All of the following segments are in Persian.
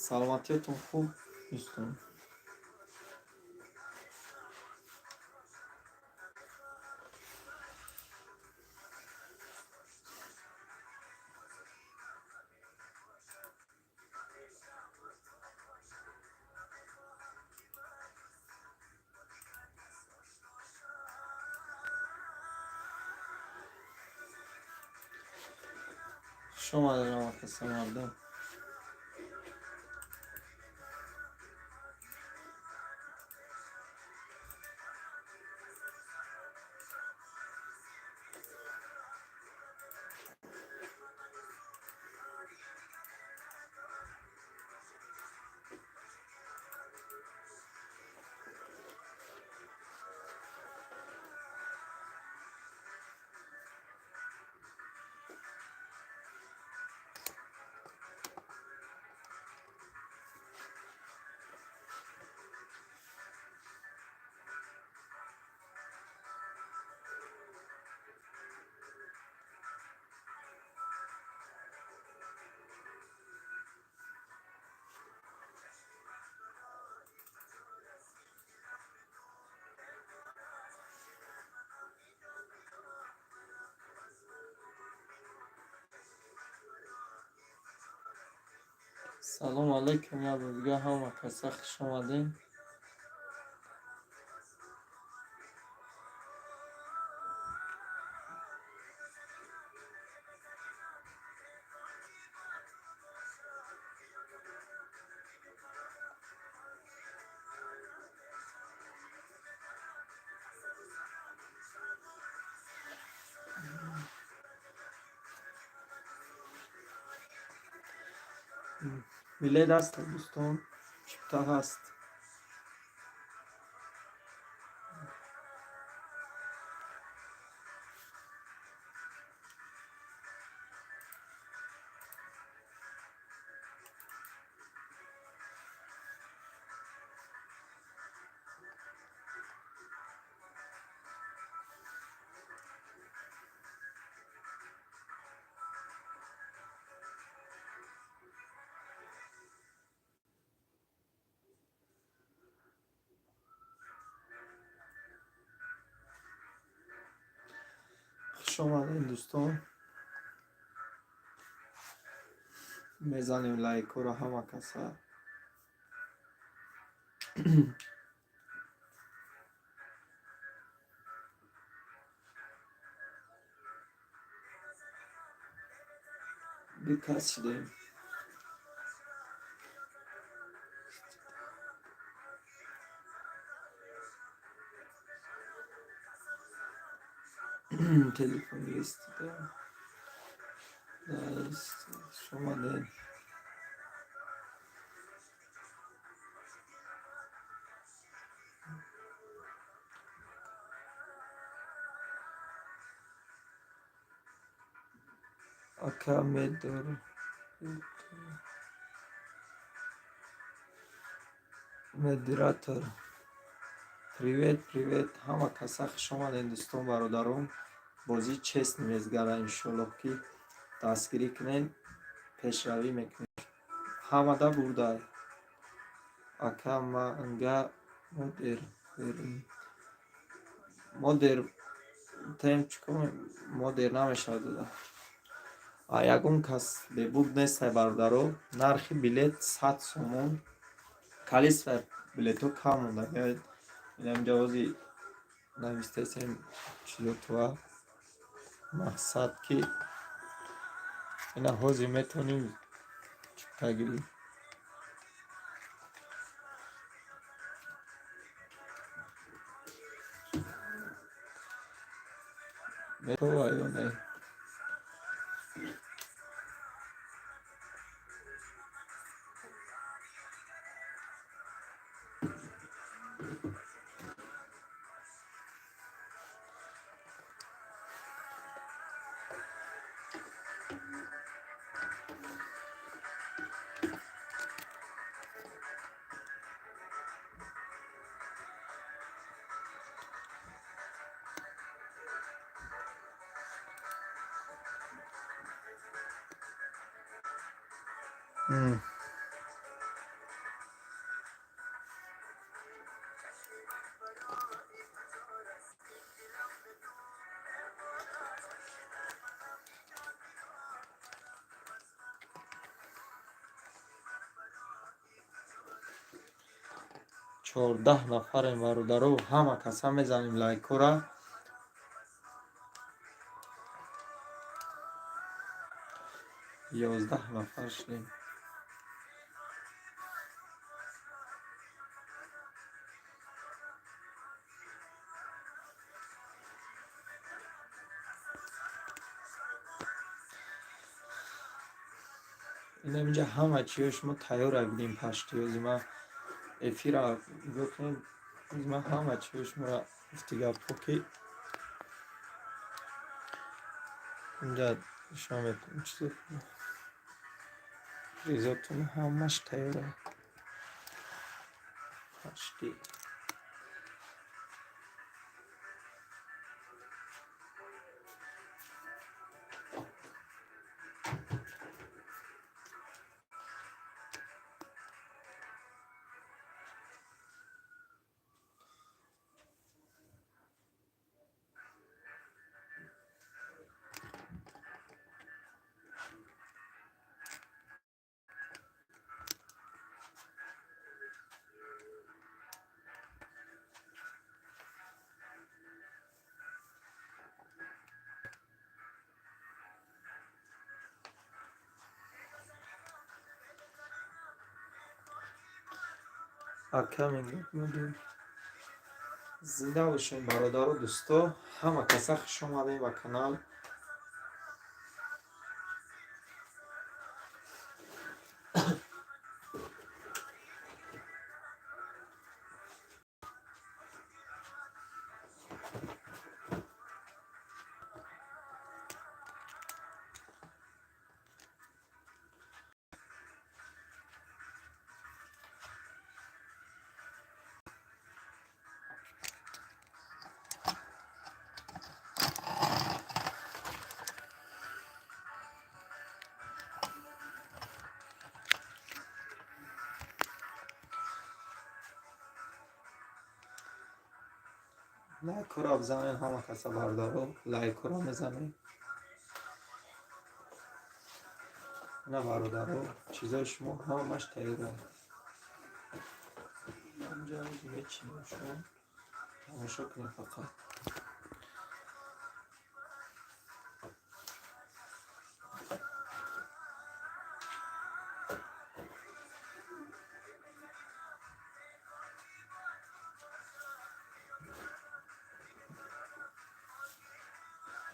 саломатиятон хуб дӯстон. хуш омадед ҳамакаса мардум. салом алайкум як бор дига ҳамакаса хуш омадед. билет аст дӯстон, чипта ҳаст. хуш омадед дӯстон. мезанем лайкҳоро ҳамакаса. диккат шидем. телефон истида шомадед. ака медор модератор. привет ҳамакаса хуш омадед дӯстон бародарон. бозии честни мезгардад, иншоаллоҳ ки дастгирӣ кунен, пешравӣ мекунем. ҳамада бурдай ака манга модер тем чикум модер намешавад дада. ягон кас бебуд нестай бародаро. нархи билет 100 сомон. количество билетҳо кам монда. инам ҷавози навистасем чилотва мақсад ки ина ҳозир метавоним чипта гирӣ. метава ё не? 14 нафарем бародару ҳама каса мезанем лайкора. 11 нафар шудем. اینجا همه چیو شما تیار بودیم پشتیازی ما افیرا گفتیم ما همه چیو شما را افتگاه پوکی اینجا شما میتونیم چیزو ریزاتون همش تیاره پشتی. Coming زنده باشین برادر و دوستا، همه کسا خوش اومدین به کانال. لایک را بزنین، همه کسا بردارو لایک را میزنین. نه برادرو چیزای شما همش تاییده. اینجا دیگه چی شما تماشا کنید فقط.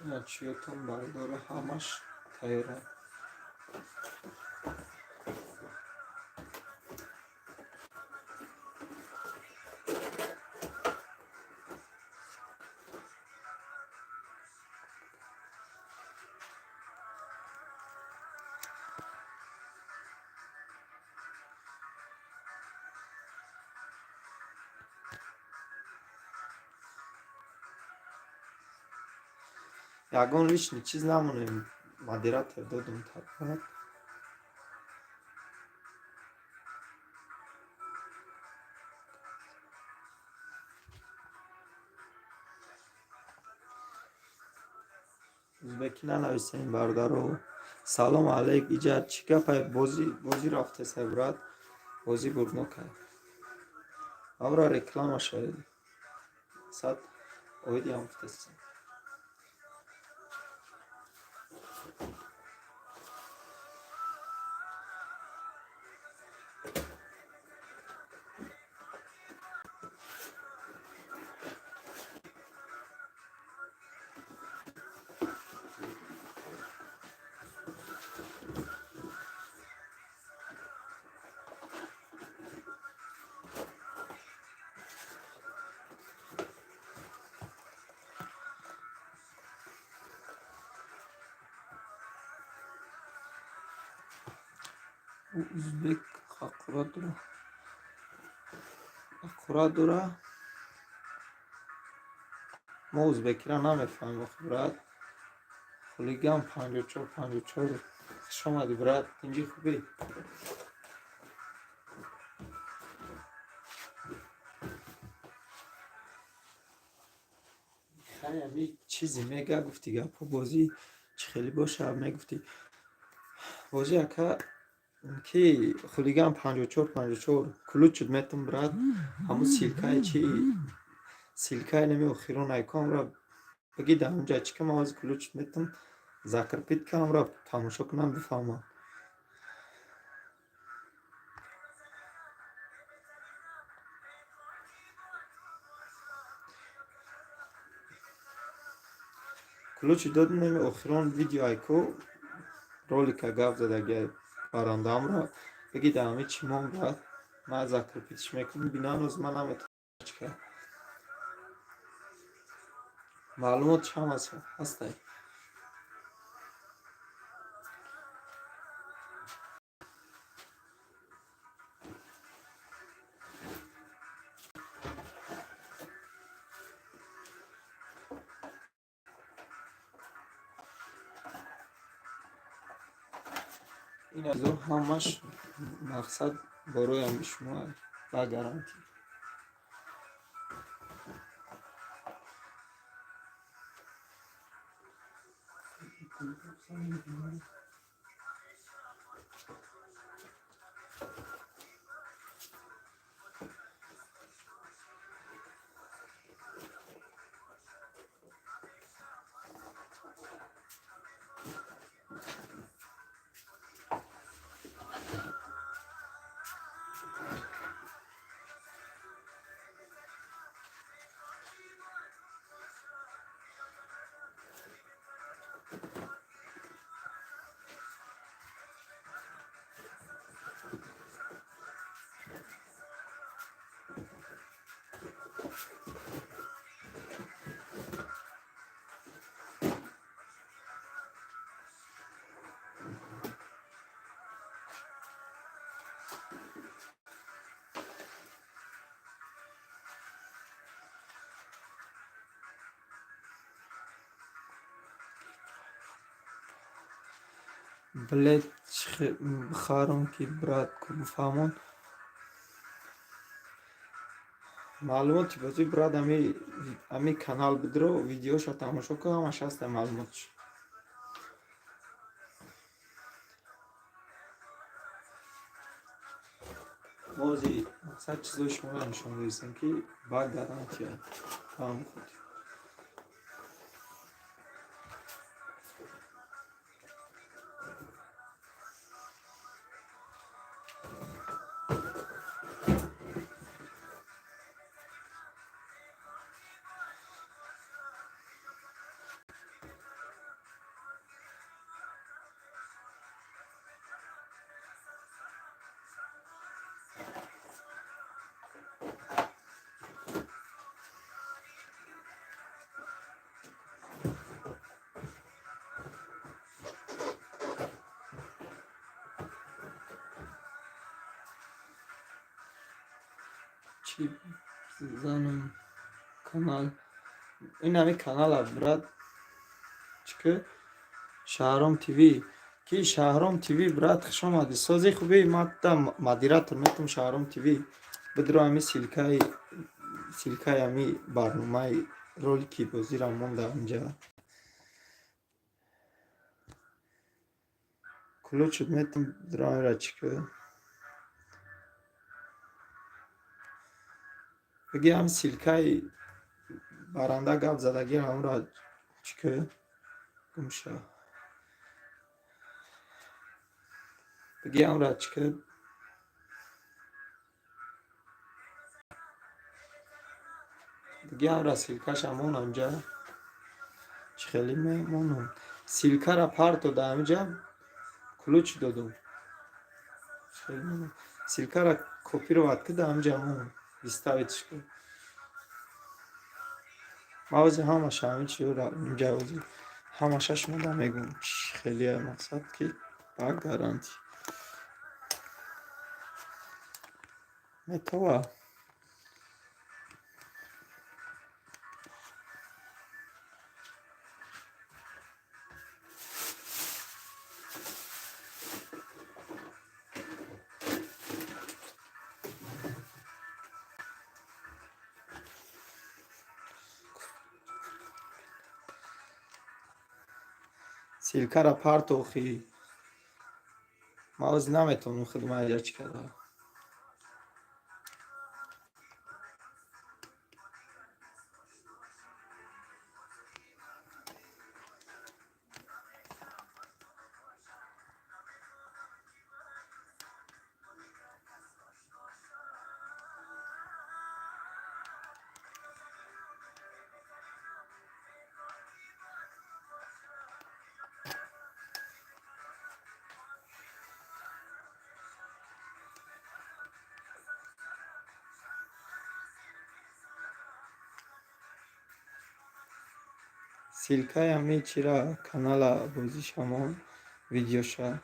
نه چیتون بردارو همش تاییده. یگان لیشنی چیز نمونه مدیرت دادم تبقیت. ازبکی ننویسین برادرو. سلام علیک ایجاد چیکا پای بازی رفته سبرات بازی بود نکرد. آورا رکلام شاید. صد اویدی هم فتستم. Uzbek Akura ما ازبکی را نمیفهمیم برات. خلیگم 54 شما دی برات اینجی خوبی. خیلی چیزی میگه گفتی گپ بازی چه خیلی باشه میگفتی بازی اکا ки хулиган 54 ключ шуд метам брат ҳамун силкаи чи силкаи нами охирон айкамра баги да ҳамҷа чикам аз ключ метам закрпит камра тамошо кунам бифаҳмам. ключ дод нами охирон видео айко ролика гап задаги барандамра баги да ҳами чимон брат ман закрпитиш мекунам бинанӯз ман наметавонам чика маълумот чам ҳастай. ин азо ҳамаш мақсад барои ҳами шумо ба гарантӣ. Блед харон ки брат куфамон маълумоти бозӣ брат ами канал бидро видеоша тамошо кун ҳамаш ҳаста маълумотш. бози мақсад чизои шуморо нишон дидем ки ба гарантия ҳам худ чи занам канал ин ҳами канала брат чика шаҳром тв ки шаҳром тв брат хушомадӣ сози хуби мата модератор метам шаҳром тв бидро ҳами силкаи ҳами барномаи ролики бозира монда инҷа ключ шуд метам драмира чика баги ҳам силкаи баранда гап задаги ҳамра чика гумша баги ҳамра чика баги ҳамра силкаша монам ҷа чӣ хеле мемонам силкара парт дода ҳамиҷа ключ додум силкара копироват кида ҳамҷа мон иставитш кун мавзи ҳамаша ҳамин чиёра инҷа ози ҳамаша шумода мегум чӣ хеле мақсад ки ба гарантӣ метава силкара парт охӣ ماوز نمیتونم خدمت ایجاد کرده. سیلکای همی چرا کانال بازی شما ویدیو شد.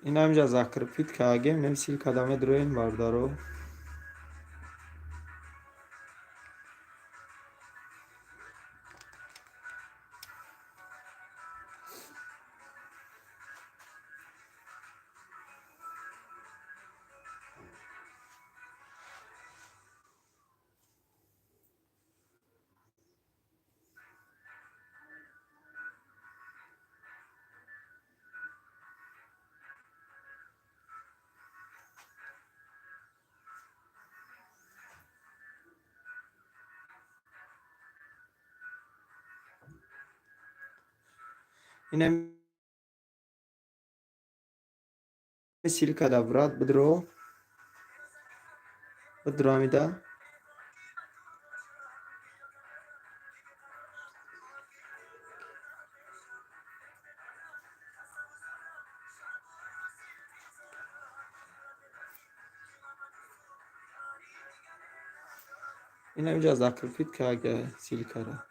این همجا закрепить که агем نمیسی کدامه دروین باردارو. این همی کدا برات بدرو میده. این همجا закрепить که اگه سیلکا را.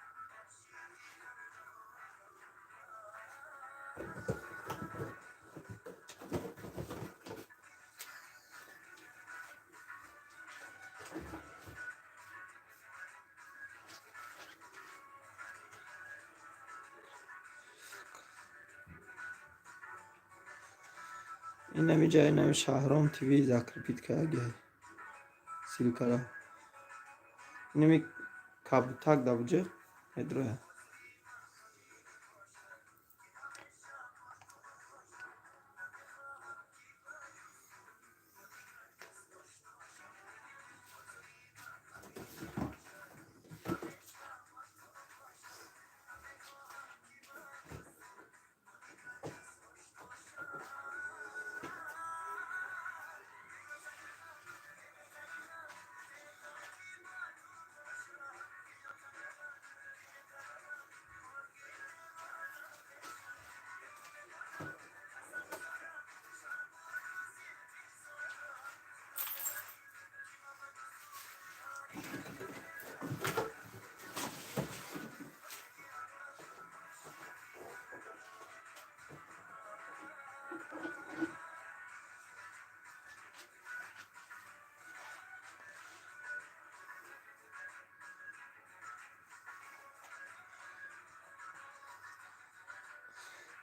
این همجا این هم شهرام تیوی закрепить که اگه سیلکا را. این همی کابوتاک دا بجه ادروه.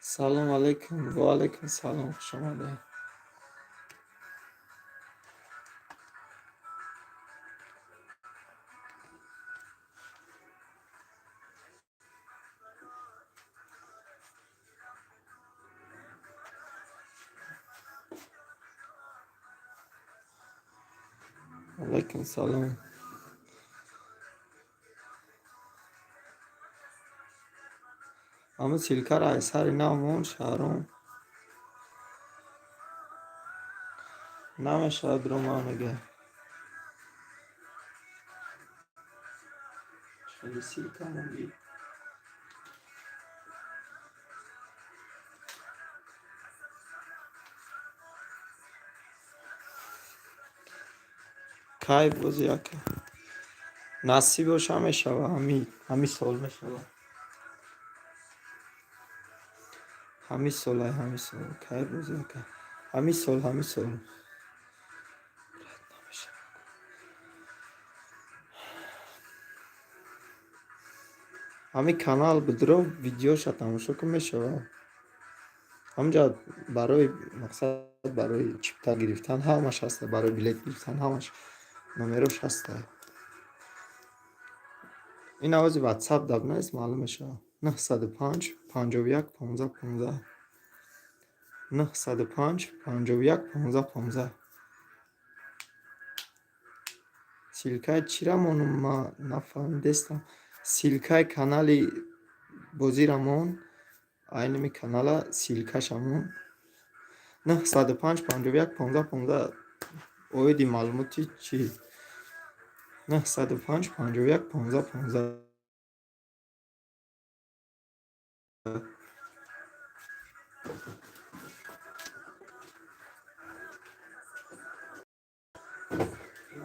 سلام علیکم و علیکم سلام خوش آمده. علیکم سلام. اما سیلکار ایسر نامون شهرام نمیشه درمانگه خیلی سیلکار نمیگی کای بوزی اکا نصیبش همیشه و همی سال میشه همی سال کای بوزی اکا همی سال همی کانال بدرو ویدیوش تماشا کن میشه همجا برای مقصد برای چیپتا گرفتن همش هسته برای بلیت گرفتن همش نمروش هسته این آوازی واتساپ داب نیست معلوم میشه 905 51 15 15 905 51 15 15 سیلکای چی رمون ما نفهمیدستم سیلکای کانالی بازی رمون اینمی کانالا سیلکاش همون 905 51 15 15 اویدی معلوماتی چی 905 51 15 15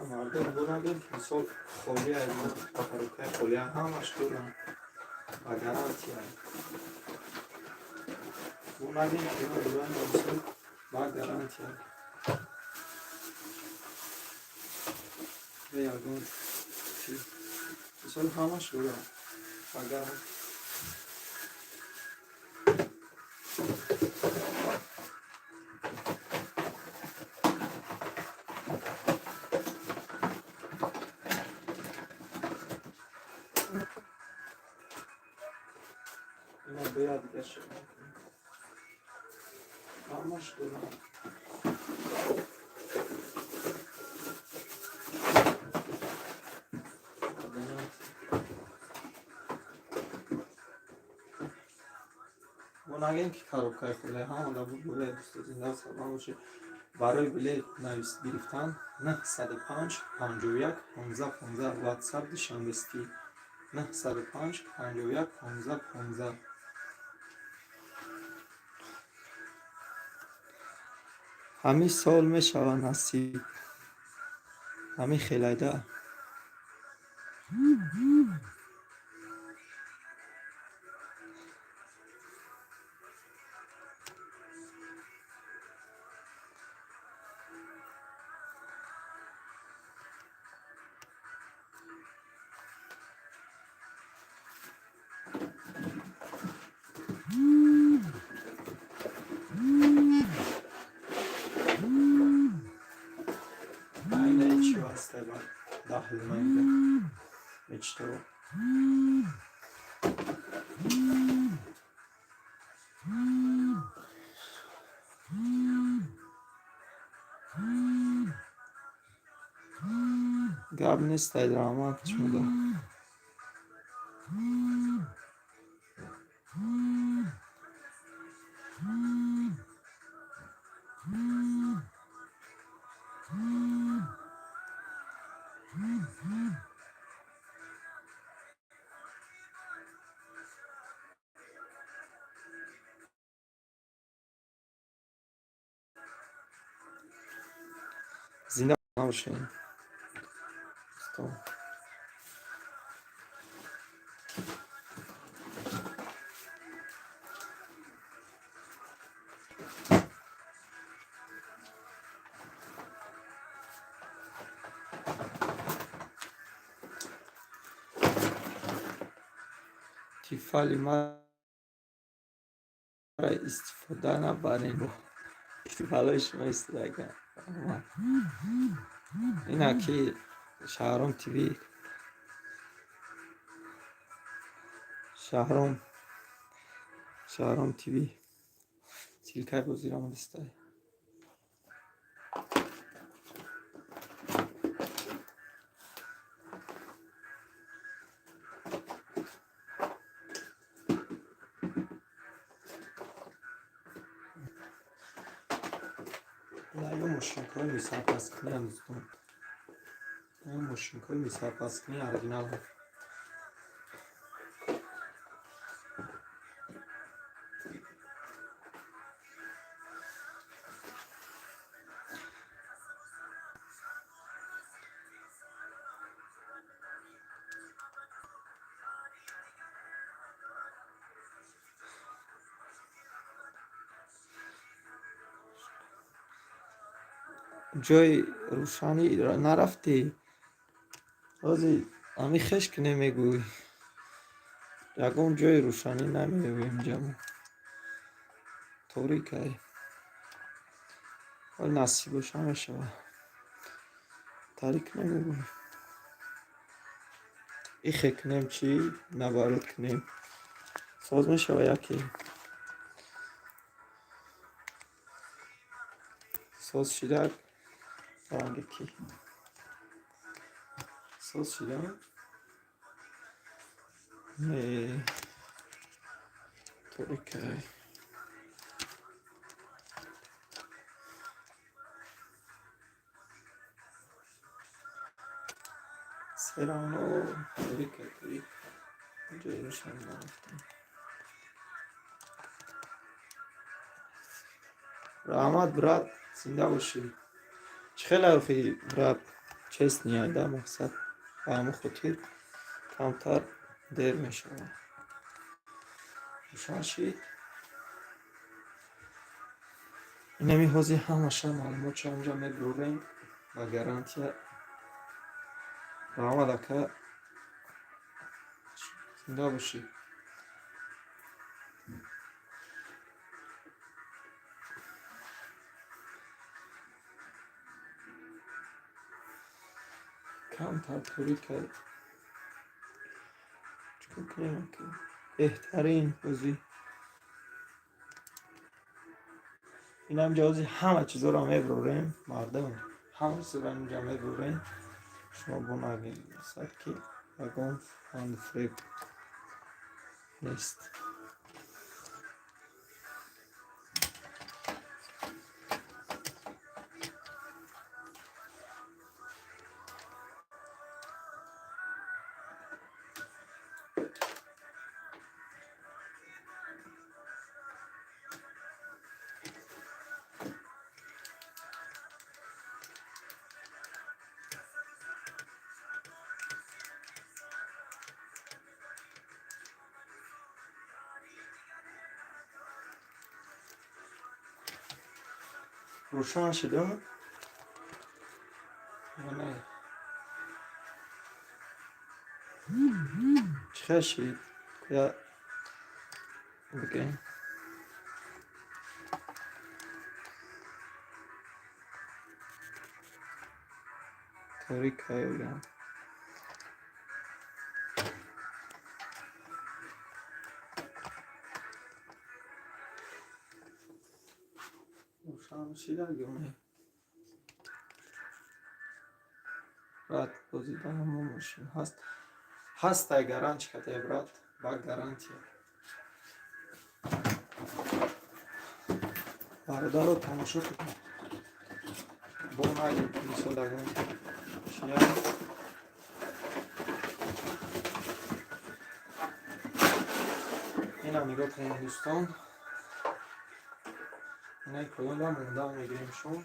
مردم بودن مثال خولی از پاکروکای خولی همش دورن و گرانتی هست بودن که بودن مثال با گرانتی هست به یادون مثال همش دورن و گرانتی اینا بیاد گشت همش دورن بودن که کاروکای خولی هم دا بود بوده دوست زنده سلام باشه برای بلیت نویس گرفتن 905 51 15 15 واتساپ دشان بستی 905 51 15 15 همین سال میشوه نصیب همین خیلیده اینه چی واسطه با داخل منده میچتو گاب نیست درامات شده زنده نباشین تیفالی ما را استفاده نبرین با تیفالش ما استفاده کن اینا که شهرام تیوی شهرام تیوی سیلکای بازی را مدسته ماشین‌های میسرپسکنی هم دوستان. این ماشین‌های میسرپسکنی اورجینال. جای روشنی را نرفتی بازی امی خشک نمیگوی یکم جای روشنی نمیگوی اینجا طوری که ولی نصیبش نمیشه تاریک نمیگوی ای خیک نیم چی نبارد کنیم ساز میشه یکی ساز شیرک رنگ کی ساز شیرک نه طوری که سرانو طوری که طوری جای روشنی نرفتیم رحمت برات زنده باشی چخیلی خیلی برات چیست نیایده مقصد با همه خودی کمتر دیر می شود روشن شید این همی حوزی همشه معلومات چه اونجا می بروریم و گرانتی رحمت که زنده باشی کمتر طوری که چکر کنیم که بهترین حوزی این هم جوزی همه چیزا رو می بروریم مردم همه چیزا رو اینجا می بروریم شما بوناگیم سر که اگم هاند فریب نیست روشن شده یا نه چه شید یا بگیم تاریک هایوگم روشن شده گونه بعد بازیدن همون ماشین هست گرانچ که تبرات با گرانتی برادر رو تماشا کنیم با نگیم مثل اگه چیه این هم نگاه کنیم دوستان اینه کلون هم مونده میگیریم شون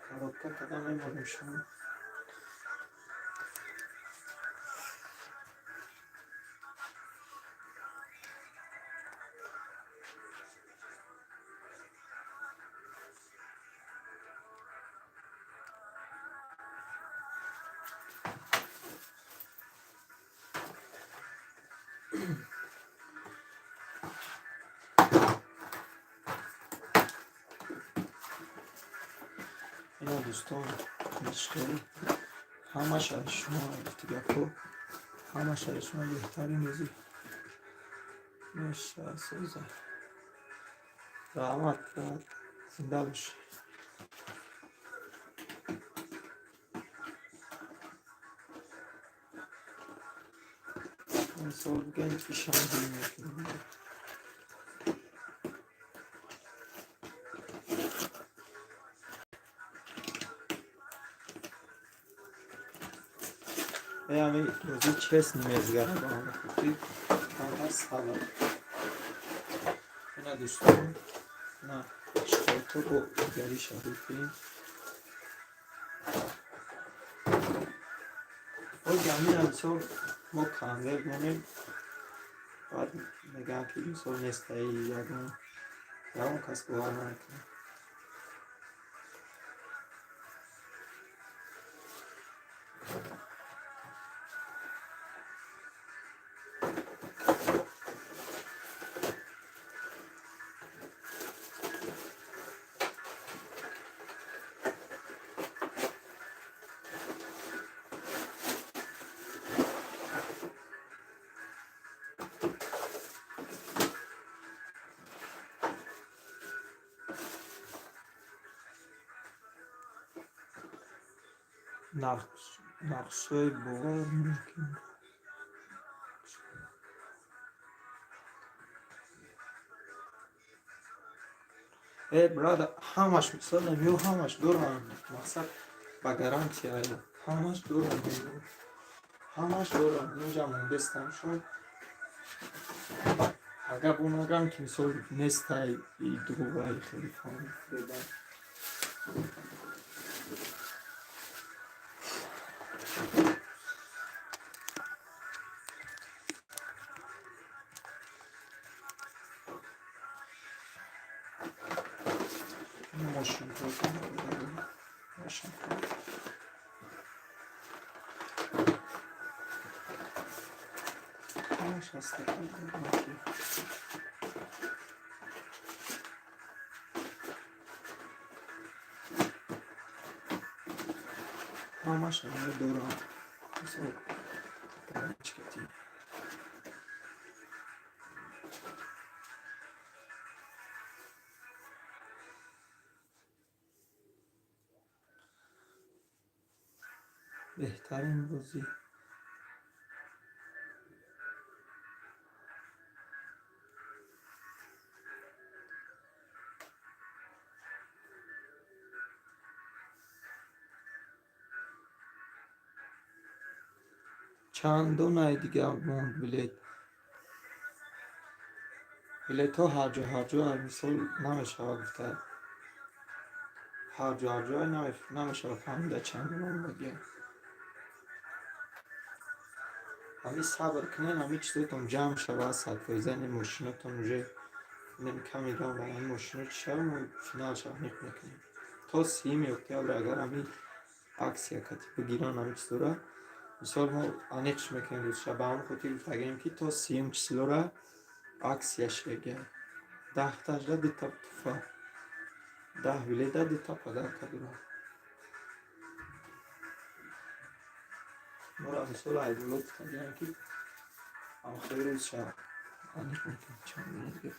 کارابکه کدام میمونیم شون اینا دوستان مشکلی همه شهر شما دیگه کو همه شهر شما بهترین روزی میشه سوزه رحمت زنده باشه این سال بگیم پیشم بگیم честно мезгарабам худи ҳамаи сабр ина дӯстон ина шикоятҳо бо дигарӣ шавидем оги ҳамин амсол мо камер монем баъд мегӯям ки мисол нестаи ягон кас бовар накунад нақшҳои бовар мумкин брада ҳамаш мисол намё ҳамаш дорам мақсад ба гарантия ҳамаш дорам ҳамаш дорам инҷа мондестам шон агар бо нагам ки мисол нестай дуруғаи хеле фаҳмида ماشین همش هست همش همه دوران بهترین بازی چندان دیگه موند بلیت ها هر جا مثال نمیشه گفته هر جا نمیشه فهمیده چندان بگه همین صبر کنین همین چیزتون جمع شده صد این ماشینتون روژه نمی کمی دارم و این ماشینو چی شد و فینال شد میکنیم تا 30 اکتبر اگر همین عکس یا کتی بگیرن همین چیز را مثال ما انیقش میکنیم روز شب همون خودی رو تگیم که تا 30 چیزلو را عکس یش بگه 10 تاجده دیتا توفا 10 ولیده دیتا پدر کدورا مرا مثال ایدولوگ تگیم که هم خیلی روز شب انیق میکنیم چند دیگه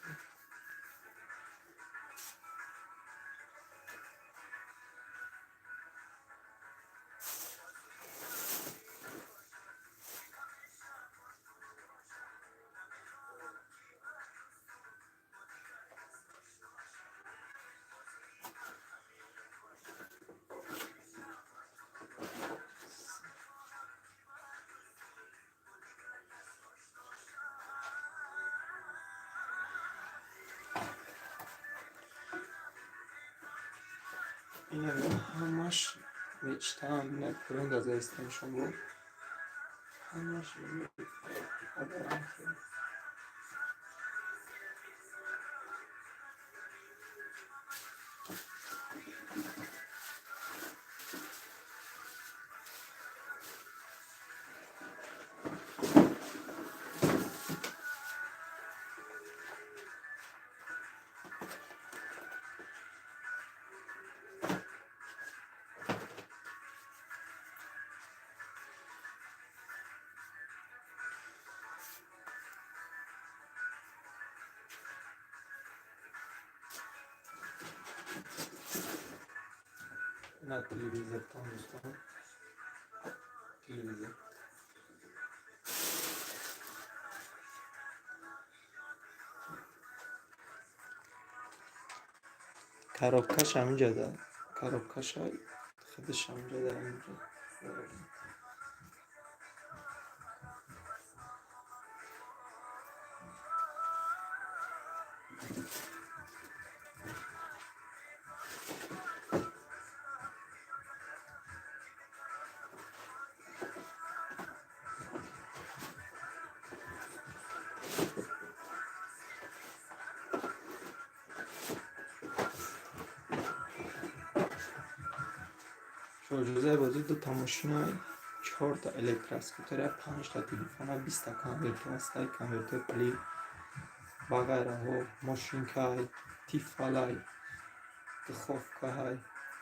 اینه همش میچتم نه پرند از استنشون بود همش میچتم نه تلویزیون تام دوستان تلویزیون کارابکش همینجا داره کارابکش های خودش همینجا داره اینجا جایزه بازی 2 تا ماشین، 4 تا الکتروسکوتر، 5 تا تلفن، 20 تا کنورتر هستی، کنورتر پلی و غیره ها، ماشینکه های، تیفال دخوفکه های،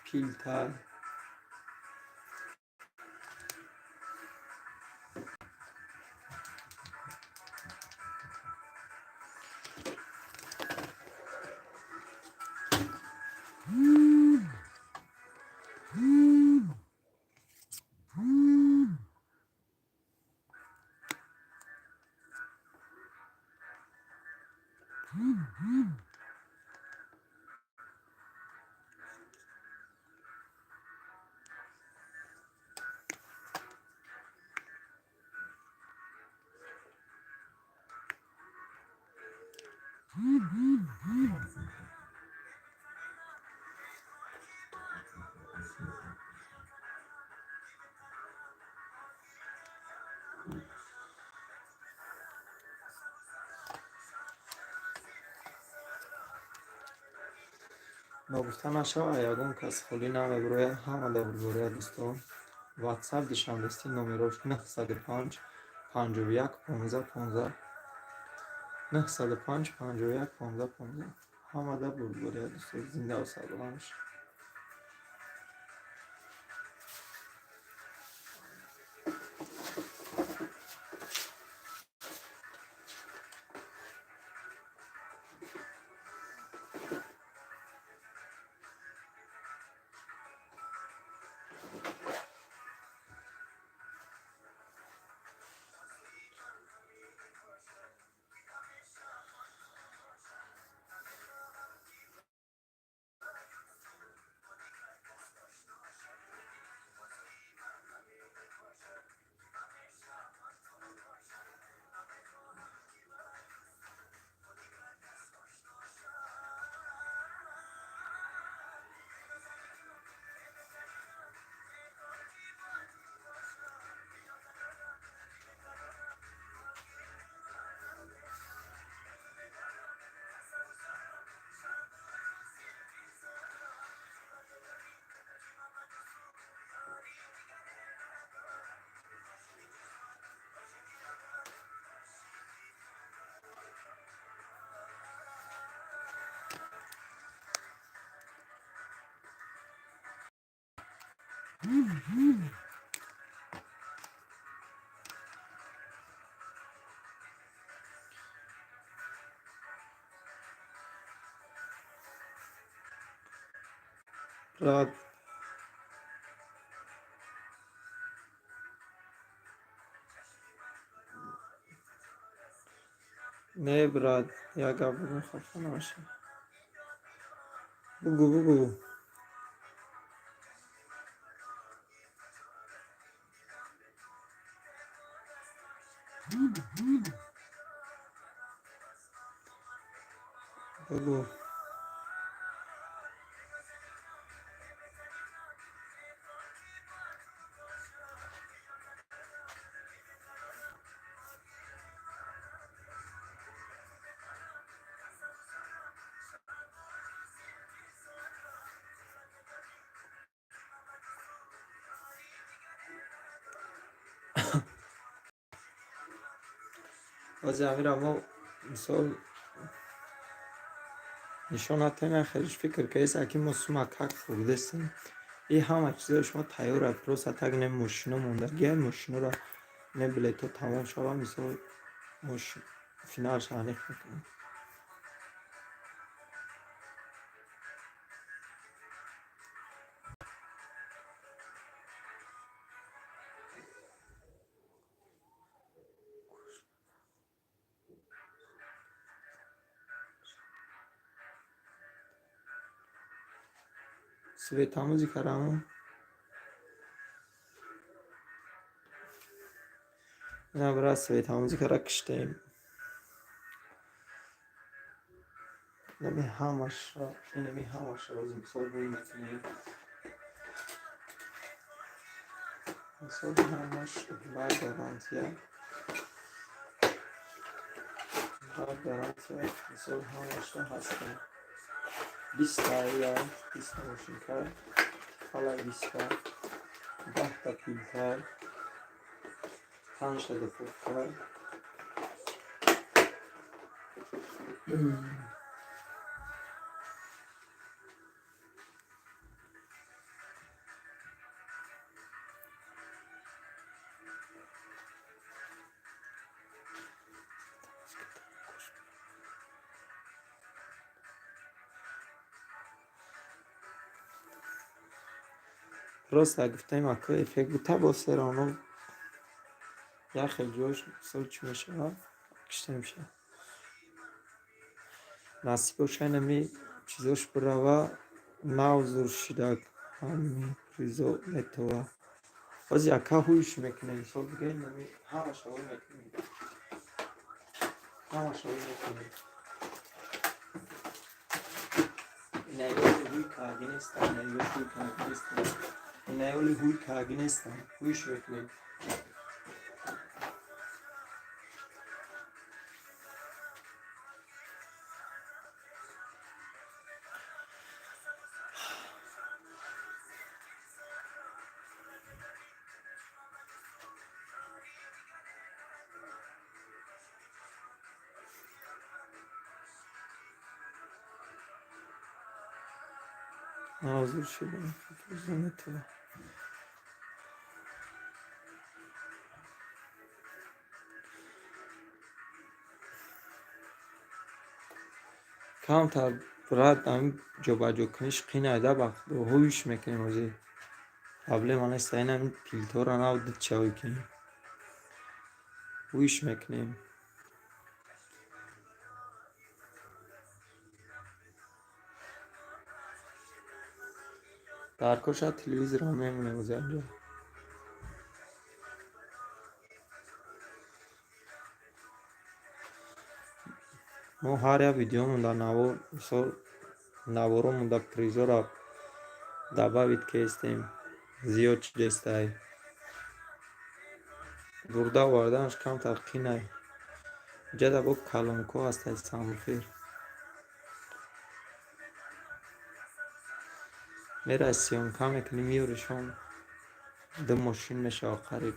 پیلت های. نگفتن نشود یگان کس خالی نمیبروید، همه دا بروید دوستان. واتساپ دشان دستی نومروش 905 51 15 15 905 51 15 15. همه دا بروید دوستان، زنده و سلامت باشید. راد نه براد یا گابر خفه نباشه. بگو بگو. بگو. بازی امیر اما مثال نشانت نخیرش فکر که ایسا که ما سومکک خوردستیم. این همه چیزا شما تیاره پروسا تگنه ماشینا مونده گه ماشینا را نه بلیتو تمام شده مثال ماشین فینال شانه میکنه. سویت هموزی کرمون نه برای سویت هموزی کرا کشتیم. نمی همش را نمی همش را از مثال روی میکنیم مثال همش بردارند مثال همش را هستیم 20 تا یا 20 ماشین کرد حالا 20 تا 10 تا پیل کرد 5 تا دفوق کرد راست گفتیم اکو افکت بوده با سرانو یا خیلی جوش سال چی میشه کشته میشه نصیب باشه نمی چیزاش بروا نوزور شده همین ریزو نتوه باز یکا هویش میکنه مثال بگه نمی همه شوی میکنه همه شوی میکنه اینایی هوی کاغی نیستن اینایی هوی کاغی نیستن اینایی هوی کاغی نیستن هویش میکنه نوزور شده ریزو نتوه کم تا برات هم جا کنیش قینه ایده بخت و هویش میکنیم اوزی قبل من استاین هم پیلتور را نو دید چاوی کنیم هویش میکنیم درکاش ها تلویزی را میمونه اوزی اینجا ما هر یا ویدیو مونده نوار مثال نوارو مونده پریزو را دباوید که استیم زیاد چی دستایی برده واردنش کم تا قینه جدا با کلانکو هست از سامخیر میره از سیان کم کنی میورشون دو ماشین میشه قریب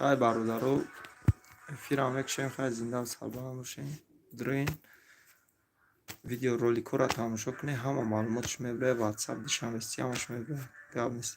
خای برادرو ефірам якщо خای زنده و سربلند باشین درین ویدیو ролико ра тамошо кунед ҳама маълумотш мебарад ватсап дишам истиямаш мебарад гап нест